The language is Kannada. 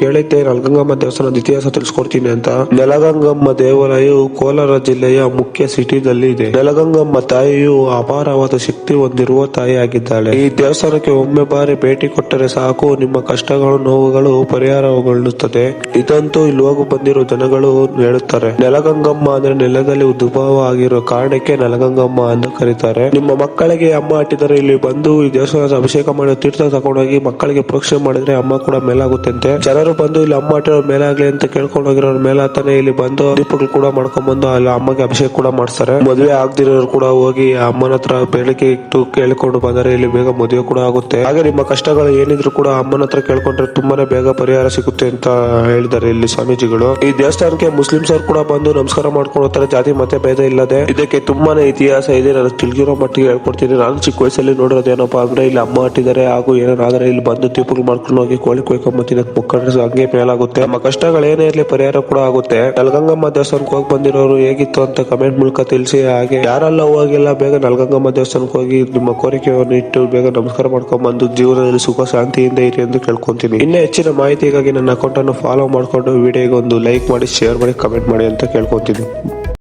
ಕೇಳಿದ್ದೆ ನಲಗಂಗಮ್ಮ ದೇವಸ್ಥಾನದ ಇತಿಹಾಸ ತಿಳಿಸ್ಕೊಡ್ತೀನಿ ಅಂತ. ನೆಲಗಂಗಮ್ಮ ದೇವಾಲಯವು ಕೋಲಾರ ಜಿಲ್ಲೆಯ ಮುಖ್ಯ ಸಿಟಿದಲ್ಲಿ ಇದೆ. ನೆಲಗಂಗಮ್ಮ ತಾಯಿಯು ಅಪಾರವಾದ ಶಕ್ತಿ ಹೊಂದಿರುವ ತಾಯಿಯಾಗಿದ್ದಾಳೆ. ಈ ದೇವಸ್ಥಾನಕ್ಕೆ ಒಮ್ಮೆ ಬಾರಿ ಭೇಟಿ ಕೊಟ್ಟರೆ ಸಾಕು, ನಿಮ್ಮ ಕಷ್ಟಗಳು ನೋವುಗಳು ಪರಿಹಾರಗೊಳ್ಳುತ್ತದೆ. ಇದಂತೂ ಇಲ್ಲಿ ಹೋಗಿ ಬಂದಿರೋ ಜನಗಳು ಹೇಳುತ್ತಾರೆ. ನೆಲಗಂಗಮ್ಮ ಅಂದ್ರೆ ನೆಲದಲ್ಲಿ ಉದ್ಭವ ಆಗಿರೋ ಕಾರಣಕ್ಕೆ ನೆಲಗಂಗಮ್ಮ ಎಂದು ಕರೀತಾರೆ. ನಿಮ್ಮ ಮಕ್ಕಳಿಗೆ ಅಮ್ಮ ಅಟ್ಟಿದರೆ ಇಲ್ಲಿ ಬಂದು ಈ ದೇವಸ್ಥಾನದ ಅಭಿಷೇಕ ಮಾಡಿ ತೀರ್ಥ ತಗೊಂಡೋಗಿ ಮಕ್ಕಳಿಗೆ ಪ್ರೋಕ್ಷಣೆ ಮಾಡಿದ್ರೆ ಅಮ್ಮ ಕೂಡ ಮೇಲಾಗುತ್ತಂತೆ. ಜನರು ಬಂದು ಇಲ್ಲಿ ಅಮ್ಮ ಅಟ್ಟಿರೋ ಮೇಲಾಗ್ಲಿ ಅಂತ ಕೇಳ್ಕೊಂಡು ಹೋಗಿರೋರು ಮೇಲಾತಾನೆ ಇಲ್ಲಿ ಬಂದು ದೀಪಗಳು ಕೂಡ ಮಾಡ್ಕೊಂಡ್ ಬಂದು ಅಲ್ಲಿ ಅಮ್ಮಗೆ ಅಭಿಷೇಕ ಕೂಡ ಮಾಡ್ತಾರೆ. ಮದುವೆ ಆಗದಿರೋರು ಕೂಡ ಹೋಗಿ ಅಮ್ಮನ ಹತ್ರ ಬೇಡಿಕೆ ಇಟ್ಟು ಕೇಳಿಕೊಂಡು ಬಂದರೆ ಇಲ್ಲಿ ಬೇಗ ಮದುವೆ ಕೂಡ ಆಗುತ್ತೆ. ಹಾಗೆ ನಿಮ್ಮ ಕಷ್ಟಗಳು ಏನಿದ್ರು ಕೂಡ ಅಮ್ಮನ ಹತ್ರ ಕೇಳ್ಕೊಂಡ್ರೆ ತುಂಬಾನೇ ಬೇಗ ಪರಿಹಾರ ಸಿಗುತ್ತೆ ಅಂತ ಹೇಳಿದ್ದಾರೆ ಇಲ್ಲಿ ಸ್ವಾಮೀಜಿಗಳು. ಈ ದೇವಸ್ಥಾನಕ್ಕೆ ಮುಸ್ಲಿಮ್ಸ್ ಅವರು ಕೂಡ ಬಂದು ನಮಸ್ಕಾರ ಮಾಡ್ಕೊಂಡು ಹೋಗ್ತಾರೆ, ಜಾತಿ ಮತ ಭೇದ ಇಲ್ಲದೆ. ಇದಕ್ಕೆ ತುಂಬಾನೇ ಇತಿಹಾಸ ಇದೆ. ನಾನು ತಿಳಿದಿರೋ ಮಟ್ಟಿಗೆ ಹೇಳ್ಕೊಡ್ತೀನಿ. ನಾನು ಚಿಕ್ಕ ವಯಸ್ಸಲ್ಲಿ ನೋಡಿರೋದೇನಪ್ಪಾ ಅಂದ್ರೆ ಇಲ್ಲಿ ಅಮ್ಮ ಅಟ್ಟಿದ್ದಾರೆ ಹಾಗೂ ಏನಾದ್ರೆ ಇಲ್ಲಿ ಬಂದು ದೀಪಗಳು ಮಾಡ್ಕೊಂಡು ಹೋಗಿ ಕೋಳಿ ಕೊಯ್ಕೊಂಬತ್ತೀನಿ ಮುಖಂಡ್ರೆ ಹಂಗೆ ಮೇಲಾಗುತ್ತೆ. ನಮ್ಮ ಕಷ್ಟಗಳೇನೇ ಇರ್ಲಿ ಪರಿಹಾರ ಕೂಡ ಆಗುತ್ತೆ. ನಲಗಂಗಮ್ಮ ದೇವಸ್ಥಾನಕ್ಕೆ ಹೋಗಿ ಬಂದಿರೋರು ಹೇಗಿತ್ತು ಅಂತ ಕಮೆಂಟ್ ಮೂಲಕ ತಿಳಿಸಿ. ಹಾಗೆ ಯಾರೆಲ್ಲ ಹೋಗಿಲ್ಲ ಬೇಗ ನಲಗಂಗಮ್ಮ ದೇವಸ್ಥಾನಕ್ಕೆ ಹೋಗಿ ನಿಮ್ಮ ಕೋರಿಕೆಯನ್ನು ಇಟ್ಟು ಬೇಗ ನಮಸ್ಕಾರ ಮಾಡ್ಕೊಂಡ್ ಬಂದು ಜೀವನದಲ್ಲಿ ಸುಖ ಶಾಂತಿಯಿಂದ ಇರಿ ಎಂದು ಕೇಳ್ಕೊಂತೀನಿ. ಇನ್ನೂ ಹೆಚ್ಚಿನ ಮಾಹಿತಿಗಾಗಿ ನನ್ನ ಅಕೌಂಟ್ ಅನ್ನು ಫಾಲೋ ಮಾಡ್ಕೊಂಡು ವಿಡಿಯೋಗೆ ಒಂದು ಲೈಕ್ ಮಾಡಿ, ಶೇರ್ ಮಾಡಿ, ಕಮೆಂಟ್ ಮಾಡಿ ಅಂತ ಕೇಳ್ಕೊಂತೀನಿ.